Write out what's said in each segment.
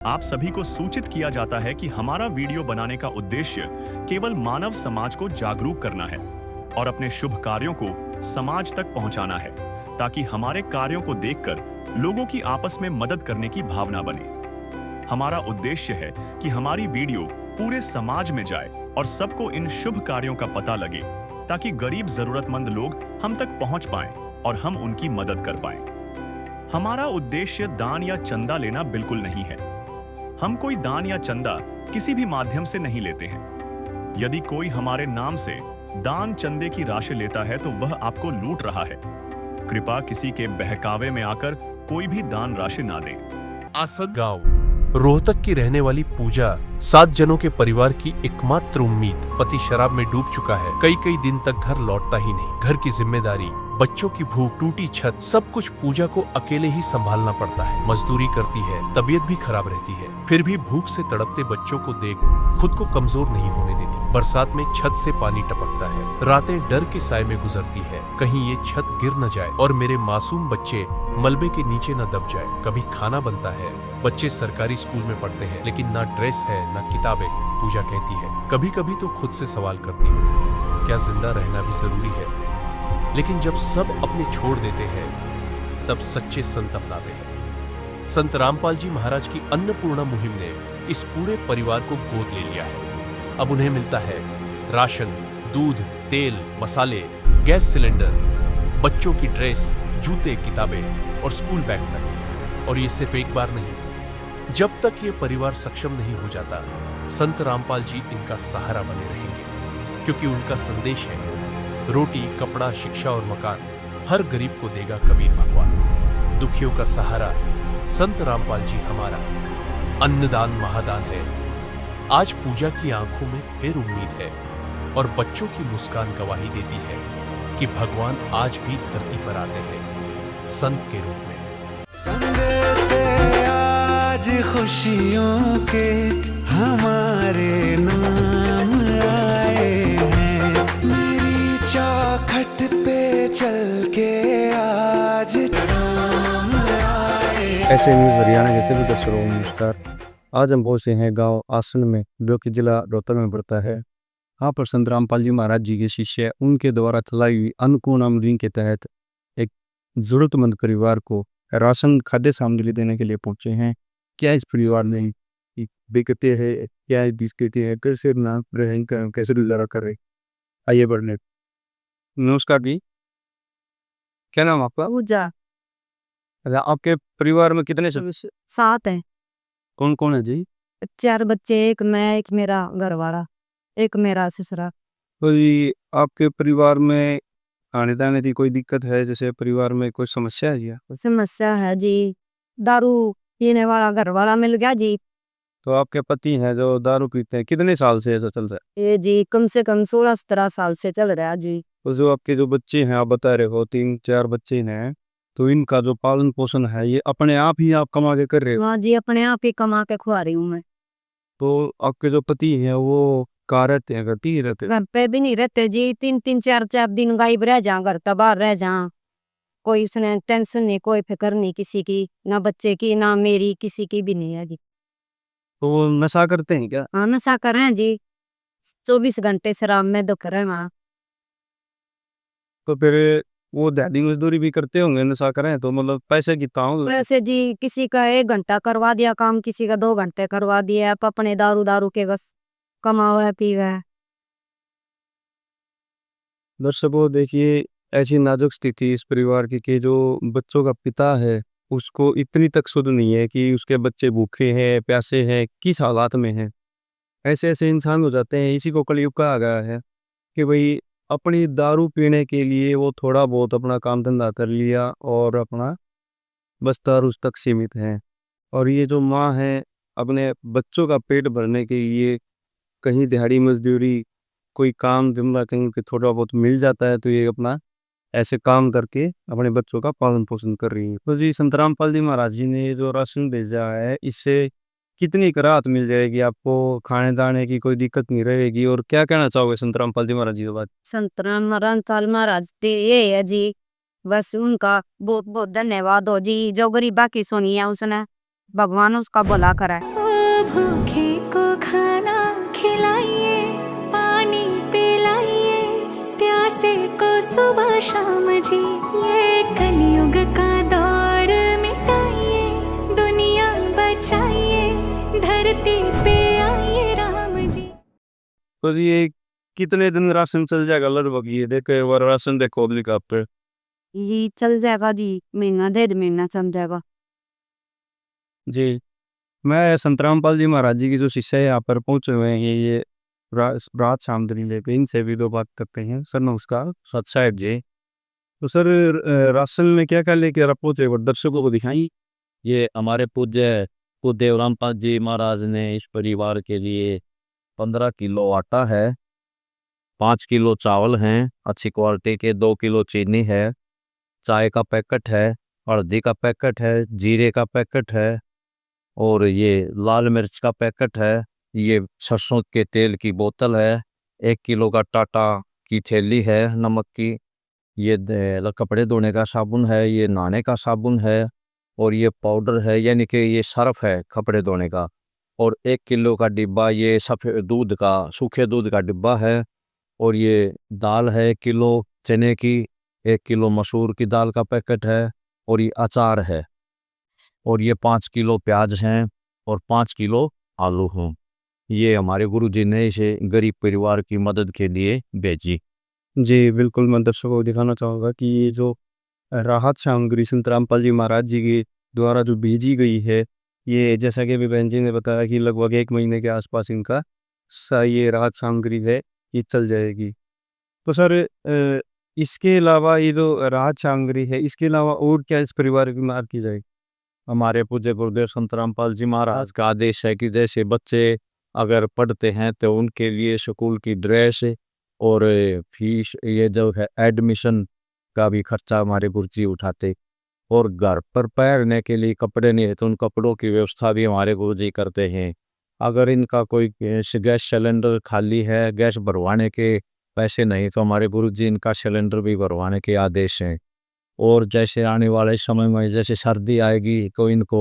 आप सभी को सूचित किया जाता है कि हमारा वीडियो बनाने का उद्देश्य केवल मानव समाज को जागरूक करना है और अपने शुभ कार्यों को समाज तक पहुंचाना है, ताकि हमारे कार्यों को देखकर लोगों की आपस में मदद करने की भावना बने। हमारा उद्देश्य है कि हमारी वीडियो पूरे समाज में जाए और सबको इन शुभ कार्यों का पता लगे, ताकि गरीब जरूरतमंद लोग हम तक पहुंच पाएं और हम उनकी मदद कर पाएं। हमारा उद्देश्य दान या चंदा लेना बिल्कुल नहीं है। हम कोई दान या चंदा किसी भी माध्यम से नहीं लेते हैं। यदि कोई हमारे नाम से दान चंदे की राशि लेता है तो वह आपको लूट रहा है। कृपया किसी के बहकावे में आकर कोई भी दान राशि ना दें। आसद गांव रोहतक की रहने वाली पूजा 7 जनों के परिवार की एकमात्र उम्मीद। पति शराब में डूब चुका है, कई कई दिन तक घर लौटता ही नहीं। घर की जिम्मेदारी, बच्चों की भूख, टूटी छत, सब कुछ पूजा को अकेले ही संभालना पड़ता है। मजदूरी करती है, तबीयत भी खराब रहती है, फिर भी भूख से तड़पते बच्चों को देख खुद को कमजोर नहीं होने देती। बरसात में छत से पानी टपकता है, रातें डर के साए में गुजरती है, कहीं ये छत गिर न जाए और मेरे मासूम बच्चे मलबे के नीचे न दब जाए। कभी खाना बनता है, बच्चे सरकारी स्कूल में पढ़ते हैं, लेकिन ना ड्रेस है ना किताबें। पूजा कहती है, कभी कभी तो खुद से सवाल करती हूँ, क्या जिंदा रहना भी जरूरी है? लेकिन जब सब अपने छोड़ देते हैं, तब सच्चे संत अपनाते हैं। संत रामपाल जी महाराज की अन्नपूर्णा मुहिम ने इस पूरे परिवार को गोद ले लिया है। अब उन्हें मिलता है राशन, दूध, तेल, मसाले, गैस सिलेंडर, बच्चों की ड्रेस, जूते, किताबें और स्कूल बैग तक। और ये सिर्फ एक बार नहीं, जब तक ये परिवार सक्षम नहीं हो जाता, संत रामपाल जी इनका सहारा बने रहेंगे। क्योंकि उनका संदेश है, रोटी, कपड़ा, शिक्षा और मकान हर गरीब को देगा कबीर भगवान। दुखियों का सहारा संत रामपाल जी हमारा अन्नदान महादान है। आज पूजा की आंखों में फिर उम्मीद है और बच्चों की मुस्कान गवाही देती है कि भगवान आज भी धरती पर आते हैं संत के रूप में। संदेश आज खुशियों के हमारे नाम आए हैं। मेरी चौखट पे चल के आज नाम आए। ऐसे न्यूज़ हरियाणा के सभी दर्शकों को नमस्कार। आज हम पहुंचे हैं गांव आसन में, जो कि जिला रोहतक में पड़ता है। यहाँ पर संत रामपाल जी महाराज जी के शिष्य, उनके द्वारा चलाई हुई अन्नपूर्णा मुहिम के तहत एक जरूरतमंद परिवार को राशन, खाद्य सामग्री देने के लिए पहुंचे हैं। क्या इस परिवार ने दिक्कतें हैं, क्या दिक्कतें हैं, कैसे ना रहें, कैसे गुजारा कर रहे, आइए बढ़ने। नमस्कार जी, क्या नाम आपका? पूजा। अच्छा, आपके परिवार में कितने सदस्य? 7 हैं। कौन कौन है जी? 4 बच्चे, एक मैं, एक मेरा घरवाला, एक मेरा ससुरा। तो ये आपके परिवार में आने जाने की कोई दिक्कत है? जैसे परिवार में कोई समस्या है क्या? समस्या है जी, दारू पीने वाला घरवाला मिल गया जी। तो आपके पति हैं जो दारू पीते हैं, कितने साल से ऐसा चल रहा है? ये जी कम से कम 16-17 साल से चल रहा है जी। तो जो आपके जो बच्चे हैं, आप बता रहे हो 3-4 बच्चे हैं, तो इनका जो पालन पोषण है ये अपने आप ही आप कमा के कर रहे हो? हाँ जी, अपने आप ही कमा के खुआ रही हूँ मैं। तो आपके जो पति हैं वो कहाँ रहते हैं, घर ही रहते हैं? घर पे भी नहीं रहते जी, 3-3 4-4 दिन गायब रह जा, घर तबाह रह जा। कोई उसने टेंशन नहीं, कोई फिक्र नहीं किसी की, ना बच्चे की ना मेरी, किसी की भी नहीं है जी। तो वो नशा करते हैं क्या? हाँ, नशा कर रहे हैं जी, 24 घंटे शराब में दुख रहे हैं वहाँ। तो फिर वो दिहाड़ी मजदूरी भी करते होंगे, नशा करें तो मतलब पैसे कितना हो? वैसे जी किसी का 1 घंटा करवा दिया काम, किसी का 2 घंटे करवा दिया। आप अपने दारू के बस कमावा पीवा। दर्शकों देखिए, ऐसी नाजुक स्थिति इस परिवार की कि जो बच्चों का पिता है उसको इतनी तक सुध नहीं है कि उसके बच्चे भूखे हैं, प्यासे हैं, किस हालात में हैं। ऐसे ऐसे इंसान हो जाते हैं। इसी को कलयुग कहा गया है कि भाई अपनी दारू पीने के लिए वो थोड़ा बहुत अपना काम धंधा कर लिया और अपना बस दारू तक सीमित है। और ये जो माँ है, अपने बच्चों का पेट भरने के लिए कहीं दिहाड़ी मजदूरी, कोई काम धंधा कहीं पे थोड़ा बहुत मिल जाता है, तो ये अपना ऐसे काम करके अपने बच्चों का पालन पोषण कर रही है। तो जी संत रामपाल जी महाराज जी ने जो राशन भेजा है, इससे कितनी राहत मिल जाएगी आपको? खाने दाने की कोई दिक्कत नहीं रहेगी? और क्या कहना चाहोगे संत रामपाल जी महाराज जी के बाद? संत रामपाल महाराज ते ये है जी, बस उनका बहुत बहुत धन्यवाद हो जी, जो गरीबा की सुनी है उसने। भगवान उसका भला कराए। ओ भूखे को खाना खिलाइए, पानी पिलाइए, प्यासे को सुबह शाम जी, ये कलयुग का दौर मिटाइए, दुनिया बचाइए, धरती पे आइए राम जी। तो ये कितने दिन राशन चल जाएगा लगभग? ये देखो एक बार राशन देखो अगली का पे। ये चल जाएगा जी, महीना डेढ़ महीना चल जाएगा। जी, मैं संतरामपाल जी महाराज जी की जो शिष्य है यहाँ पर पहुंचे हुए हैं, ये रात शामदनी लेके, इनसे भी दो बात करते हैं। सर नमस्कार। सत साहेब जी। तो सर राशन में क्या क्या लेके आप पहुंचे, वो दर्शकों को दिखाई। ये हमारे पूज्य कुलदेव रामपाल जी महाराज ने इस परिवार के लिए 15 किलो आटा है, 5 किलो चावल हैं अच्छी क्वालिटी के, 2 किलो चीनी है, चाय का पैकेट है, हल्दी का पैकेट है, जीरे का पैकेट है, और ये लाल मिर्च का पैकेट है, ये सरसों के तेल की बोतल है, 1 किलो का टाटा की थैली है नमक की, ये कपड़े धोने का साबुन है, ये नहाने का साबुन है, और ये पाउडर है यानी कि ये सर्फ है कपड़े धोने का, और 1 किलो का डिब्बा ये सफ़ेद दूध का, सूखे दूध का डिब्बा है, और ये दाल है 1 किलो चने की, 1 किलो मसूर की दाल का पैकेट है, और ये अचार है, और ये 5 किलो प्याज हैं, और 5 किलो आलू हैं। ये हमारे गुरुजी ने इसे गरीब परिवार की मदद के लिए भेजी। जी, बिल्कुल मैं दर्शकों को दिखाना चाहूँगा कि ये जो राहत सामग्री संतरामपाल जी महाराज जी के द्वारा जो भेजी गई है, ये जैसा कि अभी बहन जी ने बताया कि लगभग 1 महीने के आसपास इनका ये राहत सामग्री है, ये चल जाएगी। तो सर इसके अलावा ये जो राहत सामग्री है, इसके अलावा और क्या इस परिवार की मदद की जाएगी? हमारे पूज्य गुरुदेव संत रामपाल जी महाराज का आदेश है कि जैसे बच्चे अगर पढ़ते हैं तो उनके लिए स्कूल की ड्रेस और फीस, ये जो है एडमिशन का भी खर्चा हमारे गुरुजी उठाते, और घर पर पहनने के लिए कपड़े नहीं है तो उन कपड़ों की व्यवस्था भी हमारे गुरुजी करते हैं। अगर इनका कोई गैस सिलेंडर खाली है, गैस भरवाने के पैसे नहीं, तो हमारे गुरुजी इनका सिलेंडर भी भरवाने के आदेश हैं। और जैसे आने वाले समय में जैसे सर्दी आएगी तो इनको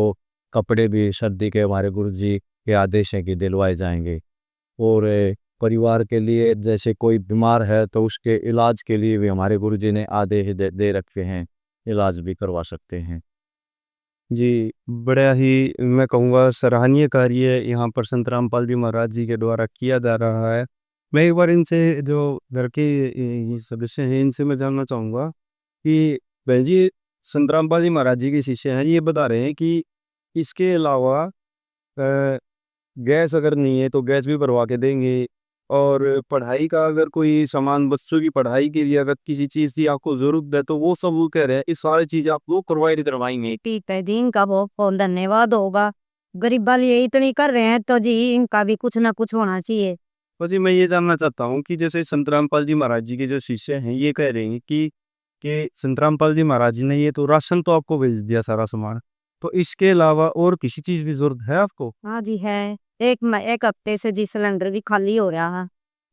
कपड़े भी सर्दी के हमारे गुरुजी के आदेश हैं कि दिलवाए जाएंगे। और परिवार के लिए जैसे कोई बीमार है तो उसके इलाज के लिए भी हमारे गुरुजी ने आदेश दे रखे हैं, इलाज भी करवा सकते हैं। जी, बड़ा ही मैं कहूँगा सराहनीय कार्य यहाँ पर संत रामपाल जी महाराज जी के द्वारा किया जा रहा है। मैं एक बार इनसे जो घर के ये सदस्य हैं, इनसे मैं जानना चाहूँगा कि बहन जी संत रामपाल जी महाराज जी के शिष्य हैं, ये बता रहे हैं कि इसके अलावा गैस अगर नहीं है तो गैस भी भरवा के देंगे, और पढ़ाई का अगर कोई सामान, बच्चों की पढ़ाई के लिए अगर किसी चीज़ की आपको ज़रूरत है तो वो सब वो कह रहे हैं, ये सारी चीज़ आप लोग करवाएंगे। ठीक है जी, इनका बहुत बहुत धन्यवाद होगा। गरीब वाले ये इतनी कर रहे हैं तो जी इनका भी कुछ ना कुछ होना चाहिए। तो जी मैं ये जानना चाहता हूँ कि जैसे संत रामपाल जी महाराज जी के जो शिष्य हैं, ये कह रहे हैं कि संत रामपाल जी महाराज जी ने ये तो राशन तो आपको भेज दिया सारा सामान, तो इसके अलावा और किसी चीज़ की ज़रूरत है आपको? हाँ जी है। एक हफ्ते से जी सिलेंडर भी खाली हो रहा है,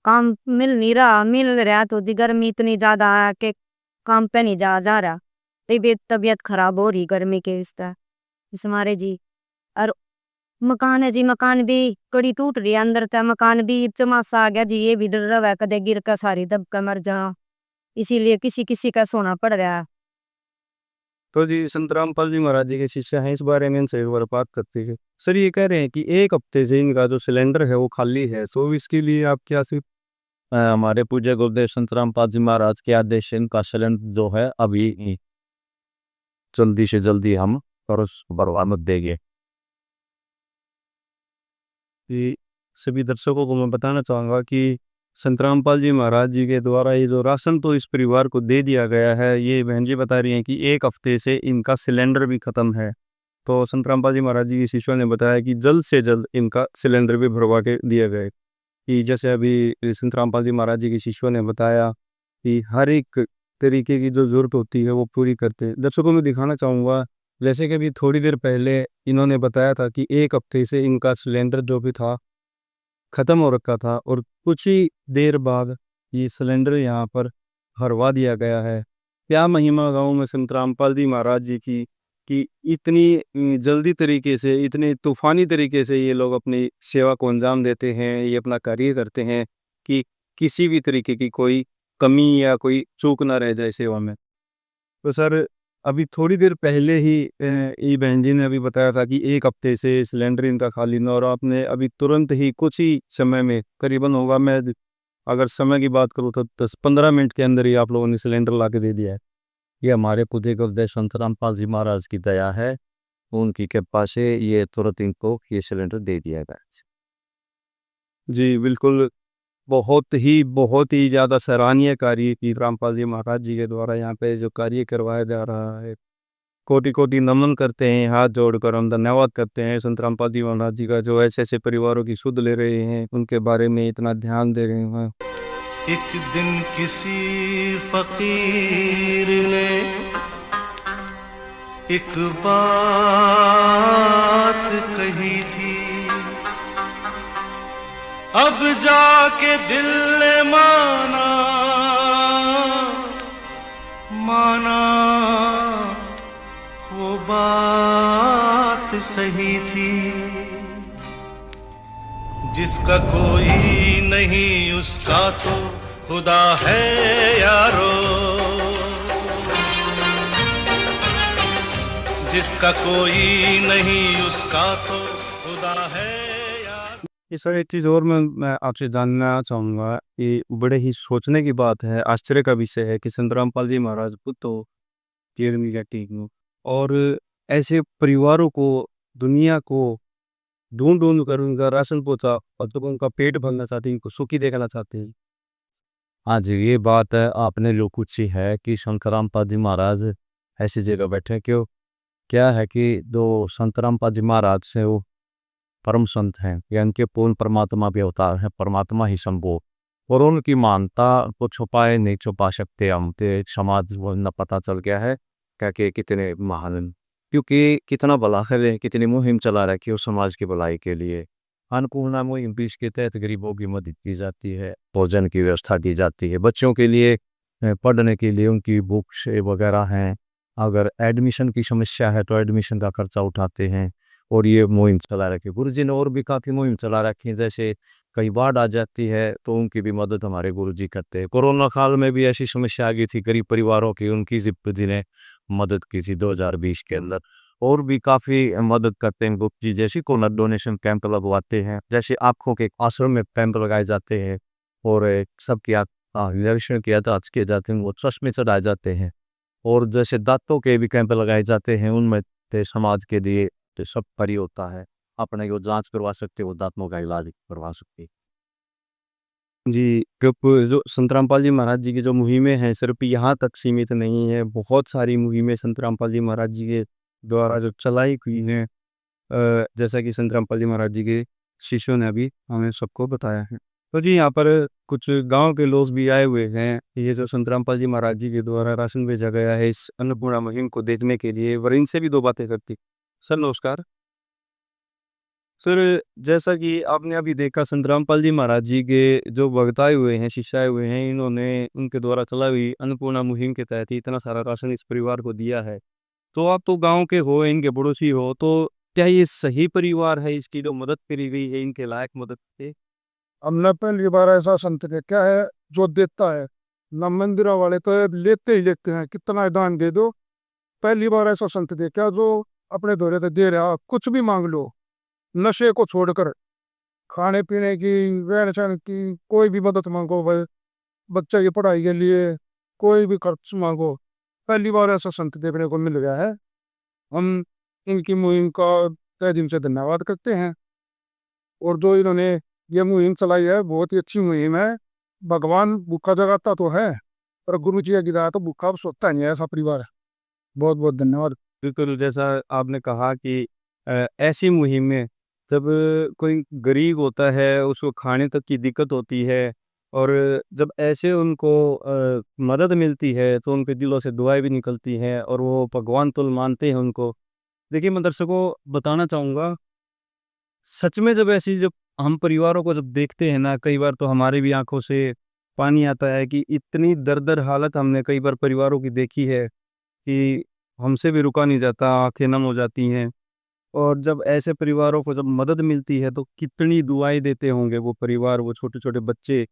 काम मिल नहीं रहा। मिल रहा तो जी गर्मी इतनी ज्यादा है कि काम पे नहीं जा रहा। तबीयत खराब हो रही गर्मी के इस मारे जी। और मकान है जी, मकान भी कड़ी टूट रही है अंदर तक, मकान भी चमासा आ गया जी, ये भी डर रहा है कदे गिर कर सारी दब कर मर जा, इसीलिए किसी किसी का सोना पड़ रहा है। तो जी संत रामपाल जी महाराज जी के शिष्य हैं, इस बारे में इनसे एक बार बात करते हैं। सर ये कह रहे हैं कि 1 हफ्ते से इनका जो सिलेंडर है वो खाली है, तो इसके लिए आप क्या सिर्फ हमारे पूज्य गुरुदेव संत रामपाल जी महाराज के आदेश से इनका सिलेंडर जो है अभी जल्दी से जल्दी हम भरवा देंगे। सभी दर्शकों को मैं बताना चाहूँगा कि संत रामपाल जी महाराज जी के द्वारा ये जो राशन तो इस परिवार को दे दिया गया है, ये बहन जी बता रही हैं कि 1 हफ्ते से इनका सिलेंडर भी ख़त्म है। तो संत रामपाल जी महाराज जी के शिष्यों ने बताया कि जल्द से जल्द इनका सिलेंडर भी भरवा के दिया गया। कि जैसे अभी संत रामपाल जी महाराज जी के शिष्यों ने बताया कि हर एक तरीके की जो ज़रूरत होती है वो पूरी करते हैं। दर्शकों में दिखाना चाहूँगा, जैसे कि अभी थोड़ी देर पहले इन्होंने बताया था कि 1 हफ्ते से इनका सिलेंडर जो भी था ख़त्म हो रखा था, और कुछ ही देर बाद ये सिलेंडर यहाँ पर भरवा दिया गया है। क्या महिमा गाँव में संत रामपाल जी महाराज जी की, कि इतनी जल्दी तरीके से, इतने तूफ़ानी तरीके से ये लोग अपनी सेवा को अंजाम देते हैं, ये अपना कार्य करते हैं कि किसी भी तरीके की कोई कमी या कोई चूक ना रह जाए सेवा में। तो सर, अभी थोड़ी देर पहले ही ये बहन जी ने अभी बताया था कि 1 हफ्ते से सिलेंडर इनका खाली ना, और आपने अभी तुरंत ही कुछ ही समय में, करीबन होगा, मैं अगर समय की बात करूँ तो 10-15 मिनट के अंदर ही आप लोगों ने सिलेंडर ला के दे दिया है। ये हमारे पूज्य गुरुदेव संत रामपाल जी महाराज की दया है, उनकी कृपा से ये तुरंत इनको ये सिलेंडर दे दिया गया। जी, बिल्कुल। बहुत ही ज़्यादा सराहनीय कार्य की रामपाल जी महाराज जी के द्वारा यहाँ पे जो कार्य करवाया जा रहा है। कोटि-कोटि नमन करते हैं, हाथ जोड़कर हम धन्यवाद करते हैं संत रामपाल जी महाराज जी का, जो ऐसे-ऐसे परिवारों की सुध ले रहे हैं, उनके बारे में इतना ध्यान दे रहे हैं। एक दिन किसी फकीर ने एक बात कही थी, अब जाके दिल ने माना वो बात सही थी। जिसका कोई नहीं उसका तो खुदा है यारो, जिसका कोई नहीं उसका तो खुदा है यारो। ये सर, एक चीज़ और मैं आपसे जानना चाहूँगा कि बड़े ही सोचने की बात है, आश्चर्य का विषय है कि संत रामपाल जी महाराज खुद तो 13वीं घाटी में, और ऐसे परिवारों को, दुनिया को ढूंढ कर उनका राशन पहुँचा, और जब उनका पेट भरना चाहते हैं, उनको सुखी देखना चाहते हैं। हाँ जी, ये बात है आपने जो पूछी है कि संत रामपाल जी महाराज ऐसी जगह बैठे क्यों। क्या है कि जो संत रामपाल जी महाराज से वो परम संत हैं, या इनके पूर्ण परमात्मा भी अवतार है, परमात्मा ही संभव, और उनकी मानता को छुपाए नहीं छुपा सकते हम, तो समाज वो न पता चल गया है क्या कि कितने महान, क्योंकि कितना भला है, कितनी मुहिम चला रखी है उस समाज की भलाई के लिए। अन्नपूर्णा मुहिम भी इसके तहत गरीबों की मदद की जाती है, भोजन की व्यवस्था की जाती है, बच्चों के लिए पढ़ने के लिए उनकी बुक्स वगैरह हैं, अगर एडमिशन की समस्या है तो एडमिशन का खर्चा उठाते हैं, और ये मुहिम चला रखी है। गुरुजी ने और भी काफ़ी मुहिम चला रखी है, जैसे कई बाढ़ आ जाती है तो उनकी भी मदद हमारे गुरुजी करते हैं। कोरोना काल में भी ऐसी समस्या आ गई थी गरीब परिवारों की, उनकी गुरुजी ने मदद की थी 2020 के अंदर। और भी काफ़ी मदद करते हैं गुरुजी, जैसे कोरोना डोनेशन कैंप लगवाते हैं, जैसे आँखों के आश्रम में कैंप लगाए जाते हैं, और सबकी निरीक्षण किया जांच किए जाते हैं, वो चश्मे चढ़ाए जाते हैं, और जैसे दांतों के भी कैंप लगाए जाते हैं, उनमें समाज के लिए तो सब फ्री होता है, अपने को जांच करवा सकते, वो दांतों का इलाज करवा सकते। जी, जो संत रामपाल जी महाराज जी की जो मुहिमें हैं, सिर्फ यहाँ तक सीमित नहीं है, बहुत सारी मुहिमें संत रामपाल जी महाराज जी के द्वारा जो चलाई हुई हैं, जैसा कि संत रामपाल जी महाराज जी के शिष्यों ने अभी हमें सबको बताया है। तो जी, यहाँ पर कुछ गांव के लोग भी आए हुए हैं, ये जो संत रामपाल जी महाराज जी के द्वारा राशन भेजा गया है इस अन्नपूर्णा मुहिम को देखने के लिए, और इनसे भी 2 बातें करती। सर नमस्कार। सर, जैसा कि आपने अभी देखा, संत रामपाल जी महाराज जी के जो भक्त आए हुए हैं, शिष्य आए हुए हैं, इन्होंने उनके द्वारा चलाई हुई अन्नपूर्णा मुहिम के तहत ही इतना सारा राशन इस परिवार को दिया है। तो आप तो गांव के हो, इनके पड़ोसी हो, तो क्या ये सही परिवार है, इसकी जो मदद करी गई है, इनके लायक मदद थे? हमने पहली बार ऐसा संत देखा है जो देता है। न मंदिर वाले तो लेते ही लेते हैं, कितना दान दे दो। पहली बार ऐसा संत देखा जो अपने दौरे से दे रहा, कुछ भी मांग लो, नशे को छोड़कर खाने पीने की, रहन सहन की, कोई भी मदद मांगो भाई, बच्चे की पढ़ाई के लिए कोई भी खर्च मांगो। पहली बार ऐसा संत देखने को मिल गया है। हम इनकी मुहिम का तहे दिल से धन्यवाद करते हैं, और जो इन्होंने ये मुहिम चलाई है बहुत ही अच्छी मुहिम है। भगवान भूखा जगाता तो है, पर गुरु जी की दया तो भूखा अब सोता नहीं है ऐसा परिवार है। बहुत बहुत धन्यवाद। बिल्कुल, जैसा आपने कहा कि ऐसी मुहिम में जब कोई गरीब होता है, उसको खाने तक की दिक्कत होती है, और जब ऐसे उनको मदद मिलती है, तो उनके दिलों से दुआएं भी निकलती हैं, और वो भगवान तुल मानते हैं उनको। देखिए, मैं दर्शकों को बताना चाहूँगा, सच में जब जब हम परिवारों को जब देखते हैं ना, कई बार तो हमारी भी आंखों से पानी आता है कि इतनी दर्द हालत हमने कई बार परिवारों की देखी है कि हमसे भी रुका नहीं जाता, आंखें नम हो जाती हैं। और जब ऐसे परिवारों को जब मदद मिलती है तो कितनी दुआएं देते होंगे वो परिवार, वो छोटे छोटे बच्चे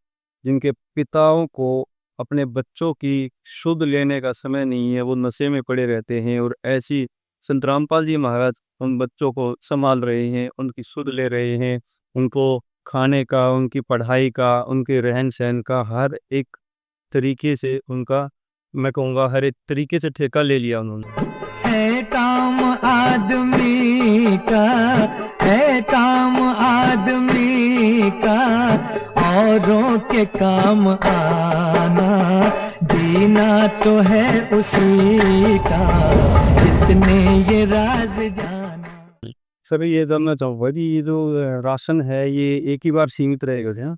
जिनके पिताओं को अपने बच्चों की सुध लेने का समय नहीं है, वो नशे में पड़े रहते हैं। और ऐसी संत रामपाल जी महाराज उन बच्चों को संभाल रहे हैं, उनकी सुध ले रहे हैं, उनको खाने का, उनकी पढ़ाई का, उनके रहन सहन का हर एक तरीके से उनका, मैं कहूँगा हर एक तरीके से ठेका ले लिया उन्होंने। है काम आदमी का, है काम आदमी का, औरों के काम आना, जीना तो है उसी का जिसने ये राज जाना। सर ये जानना चाहूँगा कि ये जो राशन है ये एक ही बार सीमित रहेगा क्या?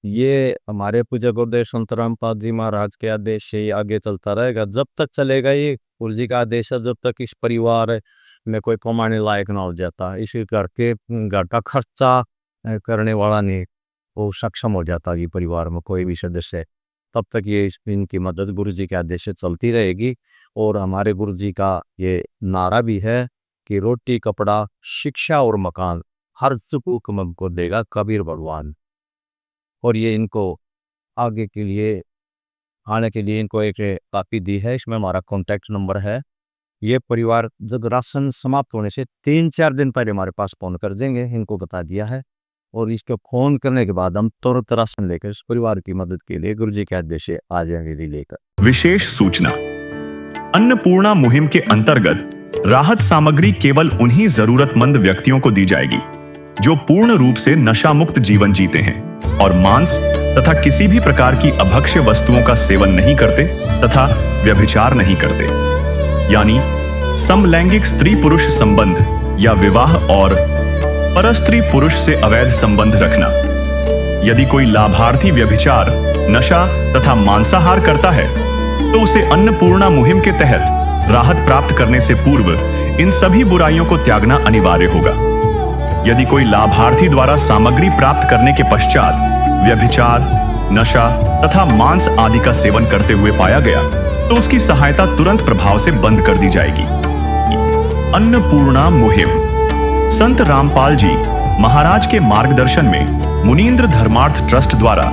ये हमारे पूज्य गुरुदेव संत रामपाल जी महाराज के आदेश से ही आगे चलता रहेगा, जब तक चलेगा। ये गुरु जी का आदेश है, जब तक इस परिवार में कोई कमाने लायक ना हो जाता, इसी करके घर का खर्चा करने वाला नहीं वो सक्षम हो जाता ये परिवार में कोई भी सदस्य, तब तक ये इनकी मदद गुरु जी के आदेश से चलती रहेगी। और हमारे गुरु जी का ये नारा भी है कि रोटी कपड़ा शिक्षा और मकान हर सुख को देगा कबीर भगवान। और ये इनको आगे के लिए आने के लिए इनको एक कापी दी है, इसमें हमारा कॉन्टैक्ट नंबर है। ये परिवार जब राशन समाप्त होने से 3-4 दिन पहले हमारे पास फ़ोन कर देंगे, इनको बता दिया है। और इसके फ़ोन करने के बाद हम तुरंत राशन लेकर इस परिवार की मदद के लिए गुरु जी के आदेश से आ जाएंगे लेकर। विशेष सूचना, अन्नपूर्णा मुहिम के अंतर्गत राहत सामग्री केवल उन्हीं जरूरतमंद व्यक्तियों को दी जाएगी जो पूर्ण रूप से नशा मुक्त जीवन जीते हैं और मांस तथा किसी भी प्रकार की अभक्ष्य वस्तुओं का सेवन नहीं करते तथा व्यभिचार नहीं करते, यानी समलैंगिक स्त्री पुरुष संबंध या विवाह और परस्त्री पुरुष से अवैध संबंध रखना। यदि कोई लाभार्थी व्यभिचार, नशा तथा मांसाहार करता है तो उसे अन्नपूर्णा मुहिम के तहत राहत प्राप्त करने से पूर्व इन सभी बुराइयों को त्यागना अनिवार्य होगा। यदि कोई लाभार्थी द्वारा सामग्री प्राप्त करने के पश्चात व्यभिचार, नशा तथा मांस आदि का सेवन करते हुए पाया गया तो उसकी सहायता तुरंत प्रभाव से बंद कर दी जाएगी। अन्नपूर्णा मुहिम संत रामपाल जी महाराज के मार्गदर्शन में मुनींद्र धर्मार्थ ट्रस्ट द्वारा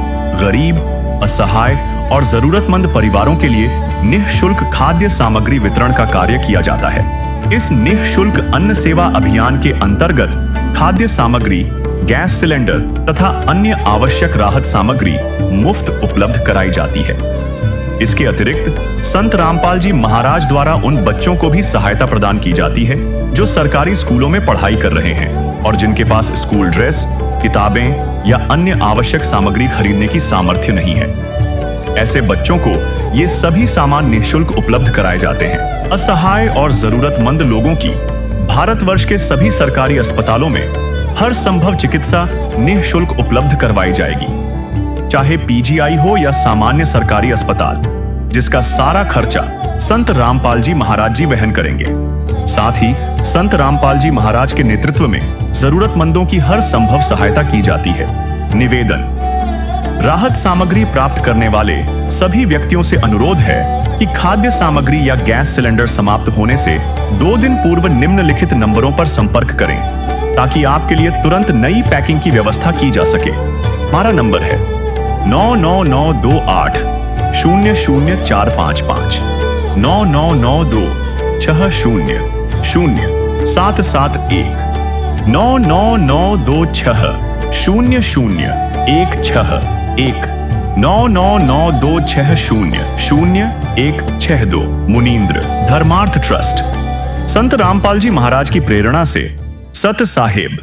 गरीब, असहाय और जरूरतमंद परिवारों के लिए निःशुल्क खाद्य सामग्री वितरण का कार्य किया जाता है। इस निःशुल्क अन्न सेवा अभियान के अंतर्गत खाद्य सामग्री, गैस सिलेंडर तथा अन्य आवश्यक राहत सामग्री मुफ्त उपलब्ध कराई जाती है। इसके अतिरिक्त संत रामपाल जी महाराज द्वारा उन बच्चों को भी सहायता प्रदान की जाती है जो सरकारी स्कूलों में पढ़ाई कर रहे हैं और जिनके पास स्कूल ड्रेस, किताबें या अन्य आवश्यक सामग्री खरीदने की सामर्थ्य नहीं है। ऐसे बच्चों को ये सभी सामान निःशुल्क उपलब्ध कराए जाते हैं। असहाय और जरूरतमंद लोगों की भारतवर्ष के सभी सरकारी अस्पतालों में हर संभव चिकित्सा निःशुल्क उपलब्ध करवाई जाएगी, चाहे पीजीआई हो या सामान्य सरकारी अस्पताल, जिसका सारा खर्चा संत रामपाल जी महाराज जी वहन करेंगे। साथ ही संत रामपाल जी महाराज के नेतृत्व में जरूरतमंदों की हर संभव सहायता की जाती है। निवेदन, राहत सामग्री प्राप्त करने वाले सभी व्यक्तियों से अनुरोध है कि खाद्य सामग्री या गैस सिलेंडर समाप्त होने से 2 दिन पूर्व निम्नलिखित नंबरों पर संपर्क करें ताकि आपके लिए तुरंत नई पैकिंग की व्यवस्था की जा सके। हमारा नंबर है 99928 00455 9992 60 0771 99926 0016 99926000162 मुनींद्र धर्मार्थ ट्रस्ट। संत रामपाल जी महाराज की प्रेरणा से सत साहिब